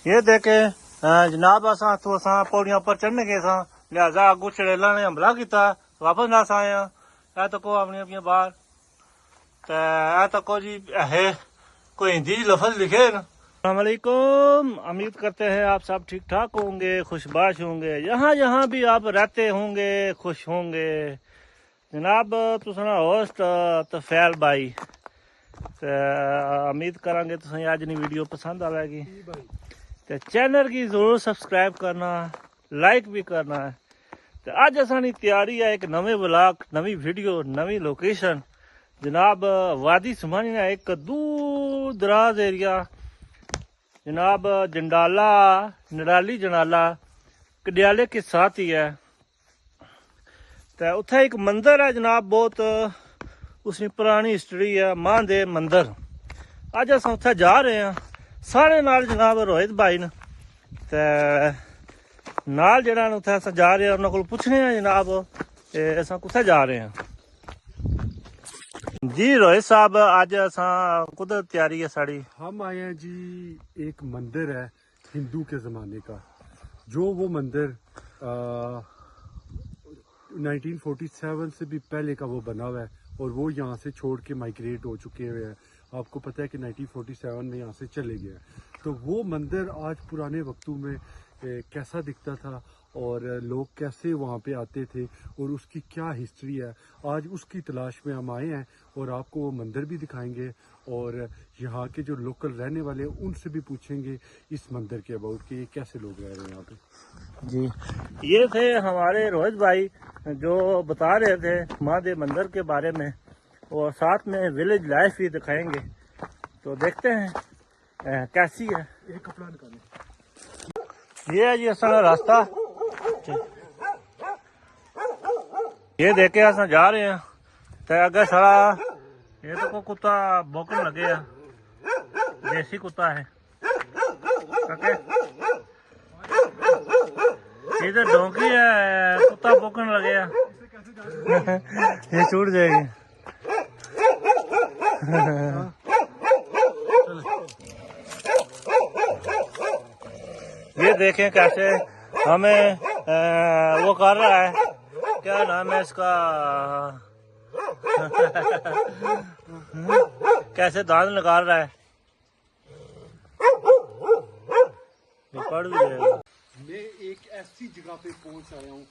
ये देखे जनाब असा तो असा पौड़ियां पर चढ़ने गए सा, लिहाजा अगू चड़ेला ने हमला किया, वापस नस आए हैं। ए तको अपनी अपनी बाहर ते ए तको जी है कोई हिंदी लफज लिखे न। अस्सलामुअलैकुम, उम्मीद करते हैं आप सब ठीक ठाक होंगे, खुशबाश होंगे, जहाँ जहाँ भी आप रहते होंगे खुश होंगे। जनाब तुसां होस्ट तफैल भाई उम्मीद करांगे तुसें अज दी वीडियो पसंद आवेगी। ते चैनल की जरूर सब्सक्राइब करना, लाइक भी करना है। तो अज असानी तैयारी है एक नवे व्लॉग, नवी वीडियो, नवी लोकेशन। जनाब वादी सुमानी ना एक दूर दराज एरिया जनाब जंडाला नडाली जनाला कडियाले के साथ ही है। तो उत्थे एक मंदिर है जनाब, बहुत उसकी पुरानी हिस्टरी है, मां दे मंदिर। अज अस उत्थे जा रहे हैं सारे नाल जनाब रोहित भाई न ते नाल जेड़ा उत्थे अस जा रहे हैं उन्होंने को पूछने हैं जनाब अस कुत्थे जा रहे हैं। जी रोहित साहब अज अस कुदर तैयारी है साड़ी? हम आए हैं जी, एक मंदिर है हिंदू के ज़माने का, जो वो मंदिर 1947 से भी पहले का वो बना हुआ है और वो यहाँ से छोड़ के माइग्रेट हो चुके हुए हैं। आपको पता है कि 1947 में यहाँ से चले गए। तो वो मंदिर आज पुराने वक्तों में कैसा दिखता था और लोग कैसे वहाँ पे आते थे और उसकी क्या हिस्ट्री है, आज उसकी तलाश में हम आए हैं और आपको वो मंदिर भी दिखाएंगे और यहाँ के जो लोकल रहने वाले हैं उनसे भी पूछेंगे इस मंदिर के अबाउट कि ये कैसे लोग रह रहे हैं यहाँ पे। जी ये थे हमारे रोहित भाई जो बता रहे थे माँ दे मंदिर के बारे में और साथ में विलेज लाइफ भी दिखाएंगे। तो देखते हैं कैसी है। एक कपड़ा निकालें। ये है जी असा रास्ता, ये देखे अस जा रहे हैं। तो अगर सारा ये तो को कुत्ता भौंकन लगे है, देसी कुत्ता है। ओके इधर डोंकी है, कुत्ता भौंकन लगे है। ये छूट जाएगी। ये देखें कैसे हमें वो कर रहा है, क्या नाम है इसका कैसे दांत निकाल रहा है, पड़ भी जाएगा। मैं एक ऐसी जगह पे पहुंच आया हूँ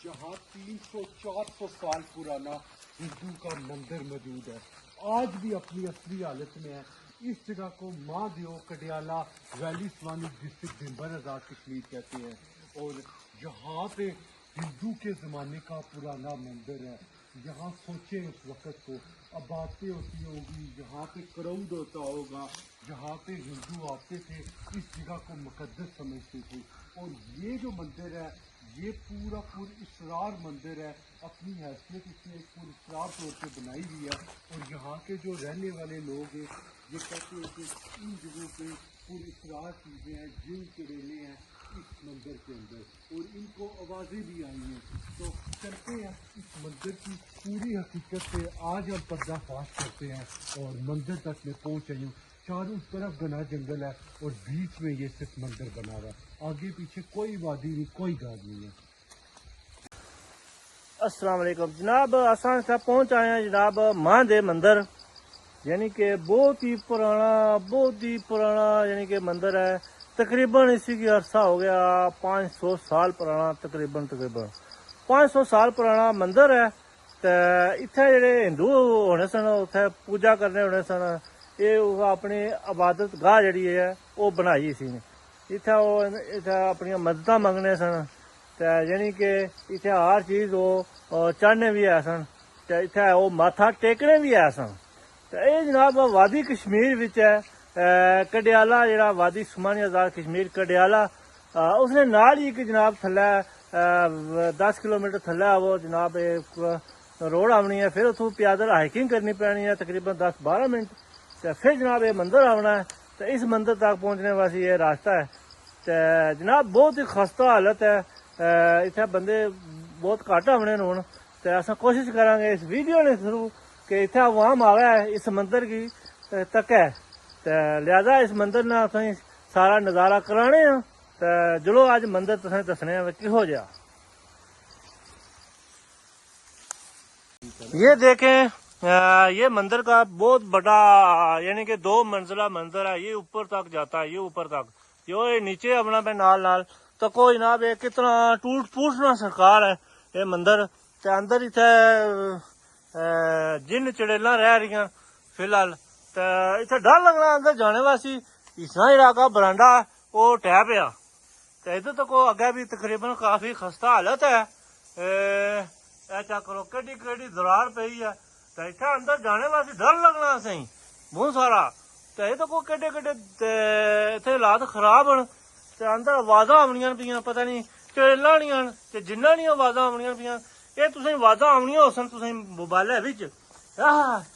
जहाँ 300-400 साल पुराना हिंदू का मंदिर मौजूद है, आज भी अपनी असली हालत में है। इस जगह को माँ देव कडियाला वैली स्वामी डिस्ट्रिक्ट दिम्बर आजाद कश्मीर कहते हैं और यहाँ पे हिंदू के ज़माने का पुराना मंदिर है। यहाँ सोचे उस वक़्त को आबादी होती होगी, यहाँ पे क्राउड होता होगा, जहाँ पे हिंदू आते थे, इस जगह को मुकद्दस समझते थे। और ये जो मंदिर है ये पूरा इसरार मंदिर है, अपनी हैसियत इसने एक इसरार तौर पे बनाई हुई है। और यहाँ के जो रहने वाले लोग हैं ये कहते हैं कि इन जगहों पे इसरार चीज़ें हैं, जिन चढ़ेले हैं इस मंदिर के अंदर और इनको आवाज़ें भी आई हैं। तो चलते हैं इस मंदिर की पूरी हकीकत से आज हम पर्दाफाश करते हैं और मंदिर तक मैं पहुँच आई हूँ। चारों तरफ घना जंगल है और बीच में ये सिर्फ मंदिर बना हुआ है, आगे पीछे कोई वादी नहीं, कोई गाद नहीं है। अस्सलाम वालेकुम जनाब, असा पहुंच आए हैं जनाब मां दे मंदिर, यानी कि बहुत ही पुराना यानी कि मंदिर है। तकरीबन इसी की अरसा हो गया 500 साल पुराना, तकरीबन 500 साल पुराना मंदिर है। तो इत्थे जेह्ड़े हिंदू होने सन उत्थे पूजा करने होने सन, ये अपनी इबादत गाह जी है वो बनाई सी। इत्थे अपनी मददां मंगने सन, तो यानी कि इत्थे हर चीज़ वो चढ़ने भी है सन, तो इत्थे वो माथा टेकने भी है सन। तो ये जनाब वादी कश्मीर विच है, कडियाला जेह्ड़ा वादी सुमानी आजाद कश्मीर कडियाला, उसने नाल ही एक जनाब थल्लै 10 किलोमीटर थल्लै वो जनाब एक रोड आवनी है, फिर उत्थों पैदल हाइकिंग करनी पैनी है तकरीबन 10-12 मिनट, तो फिर जनाब ये मंदिर आवना है। तो इस मंदिर तक पहुँचने वास्ते ये रास्ता है। तो जनाब बहुत ही खस्ता हालत है, इत्थे बंदे बहुत घट्ट आवने हूँ। तो अस कोशिश करांगे इस वीडियो ने थ्रू कि इत्थे अवाम आवे इस मंदिर की तक है। तो लिहाजा इस मंदिर ने सारा नज़ारा कराने आ। ते चलो अज मंदिर तुसें दसने आ किहो जिहा। ये देखें ये मंदिर का बहुत बड़ा यानी कि 2 मंजिला मंदिर है। ये ऊपर तक जाता है, ये ऊपर तक जो ये नीचे अपना पे नाल नाल तो कोई जनाब ये कितना टूट फूटना सरकार है ये मंदिर। ते अंदर इत्थे जिन चड़ेला रह रही फिलहाल। ते इत्थे डर लगना अंदर जाने वास्ते। इसना इलाका बरांडा वो टह पिया। ते इधर तक अगे भी तकरीबन काफी खस्ता हालत है। चेक करो केडी केडी दरार पई है। ते इत्थे अंदर जाने वास्ते डर लगना असें बहुत सारा। ते इधर को केडे केडे इत्थे हालात खराब न। ते अंदर आवाजां आवनियां पियां पता नहीं चड़ेलां आनियां ते जिन्ना नी आवाजां आवनियां पियां। ये तुसें आवाजां आवनियां होसन तुसें मोबाइलै बिच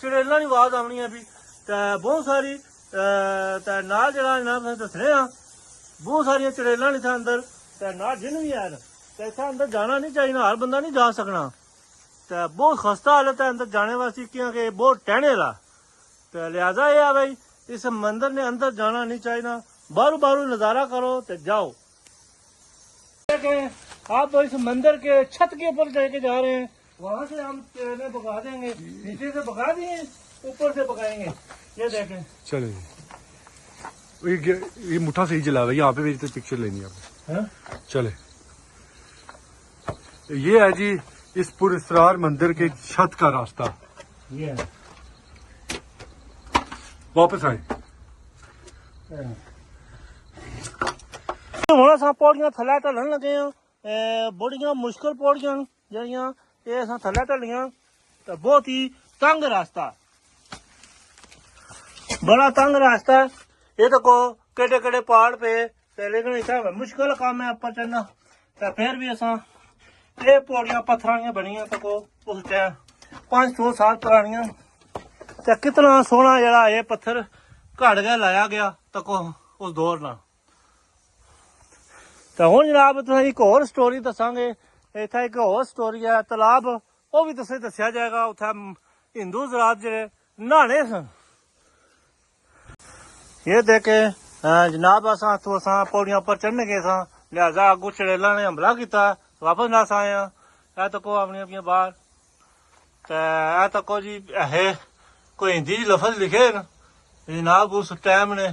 चड़ेलां दी आवाज आवनी है भी। ते बहुत सारी ते नाल जेह्ड़ा जनाब तुसें दस्सने आ बहुत सारियां चड़ेलां न इत्थे अंदर ते नाल जिन भी हैन। ते इत्थे अंदर जाना नहीं चाहिए, हर बंदा नहीं जा सकना। ते बहुत खस्ता हालत है अंदर जाने वास्ते क्योंकि बहुत टहने ला। तो लिहाजा ये है भाई इस मंदिर ने अंदर जाना नहीं चाहिए, बारू बारू नजारा करो तो जाओ। आप इस मंदिर के छत के ऊपर लेके जा रहे हैं, वहां से हम ट्रेनें भगा देंगे, नीचे से भगा दिए ऊपर से भगाएंगे। ये देखें चलो ये मुठा सही चला हुआ है, यहाँ पे मेरी तो पिक्चर लेनी है आपने। चले ये है जी इस पुरस्कार मंदिर के छत का रास्ता। ये वापस आए ਹੁਣ ਅਸਾਂ ਪੌੜੀਆਂ ਥੱਲੇ ਢਲਣ ਲੱਗੇ ਆ। ਬੜੀਆਂ ਮੁਸ਼ਕਲ ਪੌੜੀਆਂ ਜਿਹੜੀਆਂ ਇਹ ਅਸਾਂ ਥੱਲੇ ਢਲੀਆਂ ਤਾਂ ਬਹੁਤ ਹੀ ਤੰਗ ਰਾਸਤਾ, बड़ा तंग रास्ता है। ये तो को केड़े केड़े पहाड़ पे ते लेकिन इतना मुश्किल काम है ऊपर चढ़ना। तो फिर भी असा ये पौड़ियां पत्थर बनिया तो को उस टाइम 500 साल पुरानिया। तो कितना सोहना जरा ये पत्थर घड़ गया लाया गया तो को उस दौर ना। तो हुण जनाब तुसें एक होर स्टोरी दसांगे। इत्थे एक होर स्टोरी है तलाब, वो भी तुसें दस्या जाएगा। उत्थे हिंदू जरात जेह्ड़े न्हाने सन। ये देखे जनाब असां पौड़ियां पर चढ़ने गए सा, लिहाजा अगू चड़ेला ने हमला किया, वापस नस आए हैं। ए तको अपनी अपनी बाहर ए तको जी है कोई हिंदी लफज लिखे न जनाब उस टाइम ने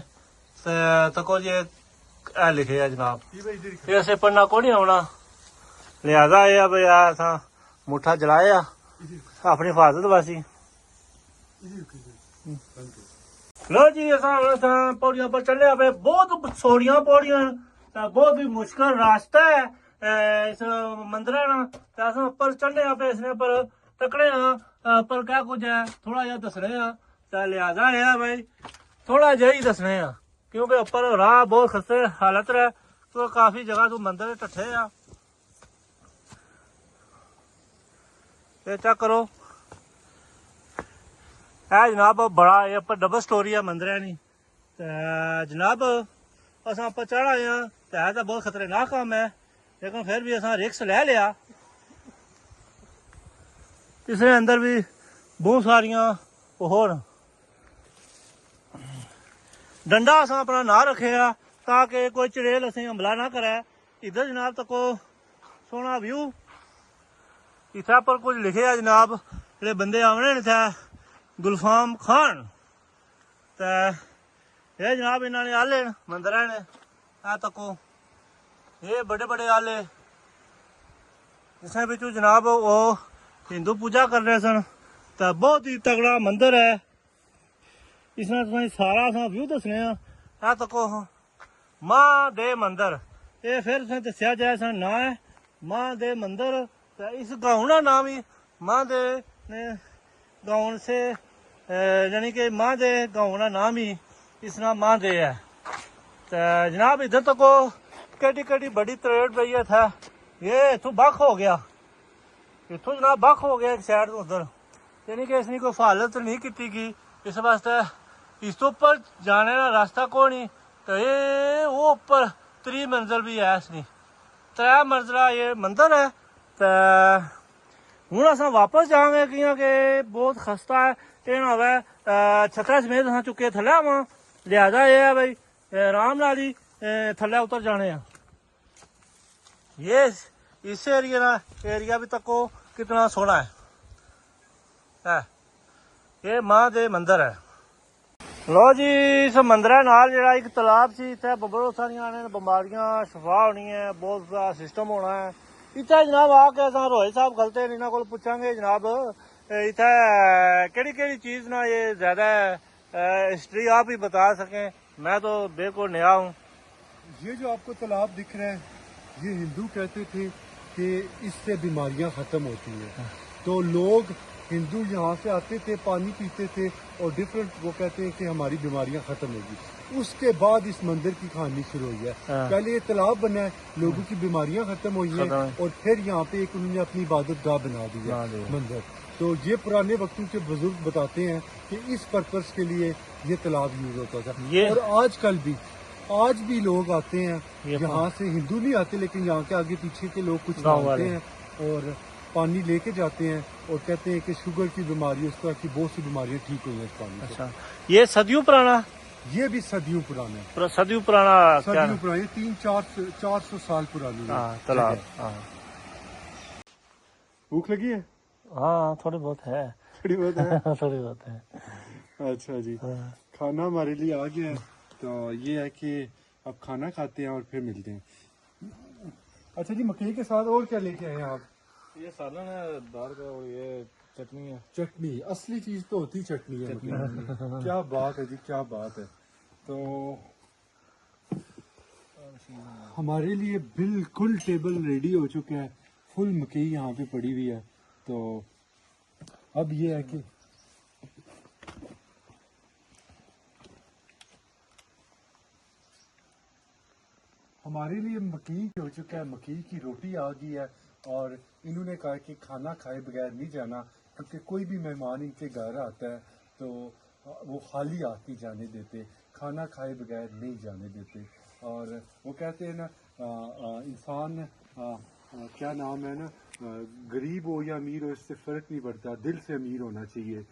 तको जी ए लिखे है जनाब। ये असें पढ़ना को नहीं आना, लिहाजा ये भाई असां मुठा जलाया अपनी हिफाजत वासी। लो जी असां पौड़ियां पर चढ़े पे, बहुत सोहनियां पौड़ियां, बहुत ही मुश्किल रास्ता है इस मंदिर ना। अस उपर चढ़ने पे इसने पर तकड़े हाँ पर क्या कुछ है थोड़ा जहा दसने तो लिहाजा है भाई थोड़ा जहा ही दसने क्योंकि उपर राह बहुत खस्ते हालत है। तो काफी जगह तू मंदिर ढट्ठे आ। चेक करो है जनाब बड़ा ये पर डबल स्टोरी है मंदिर है नी। जनाब असां पर चढ़ आए हैं तो है तो बहुत खतरनाक काम है, लेकिन फिर भी असां रिक्स ले लिया। इसके अंदर भी बहुत सारिया होर डंडा असां अपना ना रखे ताकि कोई चड़ेल असें हमला ना करे। इधर जनाब तको सोहना व्यू, इत्थे पर कुछ लिखे है जनाब जेह्ड़े बंदे आवने न इत्थे गुलफाम खान। ते ये जनाब इन्होंने आले मंदिर ने आ तको ये बड़े बड़े आले इसमें बिचू जनाब वो हिंदू पूजा कर रहे सन। तो बहुत ही तगड़ा मंदिर है। इसमें तुसें सारा असां व्यू दसने आ तको मां दे मंदिर। ये फिर तुसें दस्या जाए सा ना है मां दे मंदिर। तो इस गाँव का नाम ही मां दे ने गाँव से यानी कि मां दे गाँव का नाम ही इस नाम मां दे है। तो जनाब इधर तको केडी केडी बड़ी तरेड़ पई है था। ये इथों बख हो गया, इथों जनाब बख हो गया एक साइड तो उधर, यानी कि इसने कोई हिफाजत नहीं की गई। इस वास्ते इस तो उपर जाने का रास्ता को नहीं। तो ये वो उपर 3 मंजिल भी है, इसनी 3 मंजिला ये मंदिर है। तो हूँ अस वापस जाएंगे क्योंकि बहुत खस्ता है ये ना हो छतरा समेत अस चुके थले आवा। लिहाजा ये है भाई आराम नाल ही थल्ले उतर जाने हैं। ये इस एरिया भी तको कितना सोहना है। ये मां दे मंदिर है। लो जी, इस मंदिर नाल जेड़ा एक तालाब सी, इत्थे बहुत सारियां ने बीमारियां शफा होनी है, बहुत सा सिस्टम होना है इत्थे जनाब। आके असां रोहित साहब गलते इन्हां कोल पुछांगे जनाब इत्थे केड़ी केड़ी चीज ना ये ज्यादा हिस्ट्री आप ही बता सकें, मैं तो बिल्कुल नया हूँ। ये जो आपको तालाब दिख रहा है, ये हिंदू कहते थे कि इससे बीमारियां खत्म होती हैं। तो लोग हिंदू यहाँ से आते थे, पानी पीते थे और डिफरेंट, वो कहते हैं कि हमारी बीमारियां खत्म होगी। उसके बाद इस मंदिर की कहानी शुरू हुई है। हाँ। पहले ये तालाब बना है, लोगों की बीमारियां खत्म हुई हैं खत्म है। और फिर यहाँ पे एक उन्होंने अपनी इबादत गाह बना दी बना है दी है। मंदिर। तो ये पुराने वक्तों के बुजुर्ग बताते हैं कि इस पर्पस के लिए ये तालाब यूज होता था। ये- और आज भी लोग आते हैं ये यहाँ से, हिंदू नहीं आते लेकिन यहाँ के आगे पीछे के लोग कुछ गाँव मानते वाले। हैं और पानी लेके जाते हैं और कहते हैं कि शुगर की बीमारी, उस तरह की बहुत सी बीमारियां ठीक हुई हैं इस पानी से। अच्छा, ये सदियों पुराना ये भी सदियों पुराना है, सदियों पुराना क्या सदियों पुराना, ये 300-400 साल पुरानी है। तालाब। जगह। हाँ भूख लगी है? हाँ, थोड़ी बहुत है। थोड़ी बहुत है। थोड़ी बहुत है। अच्छा जी, हाँ। खाना हमारे लिए आ गया है, तो ये है कि अब खाना खाते हैं और फिर मिलते हैं। अच्छा जी, मकई के साथ और क्या लेके आए हैं आप? ये सालन है दाल का और ये चटनी है। चटनी, असली चीज तो होती चटनी है मकई की। क्या बात है जी, क्या बात है। तो हमारे लिए बिल्कुल टेबल रेडी हो चुका है, फुल मकई यहाँ पे पड़ी हुई है। तो अब ये है कि हमारे लिए मकई हो चुका है, मकई की रोटी आ गई है और इन्होंने कहा कि खाना खाए बगैर नहीं जाना, क्योंकि कोई भी मेहमान इनके घर आता है तो वो खाली हाथ नहीं जाने देते, खाना खाए बगैर नहीं जाने देते। और वो कहते हैं ना, इंसान क्या नाम है ना, गरीब हो या अमीर हो इससे फ़र्क नहीं पड़ता, दिल से अमीर होना चाहिए।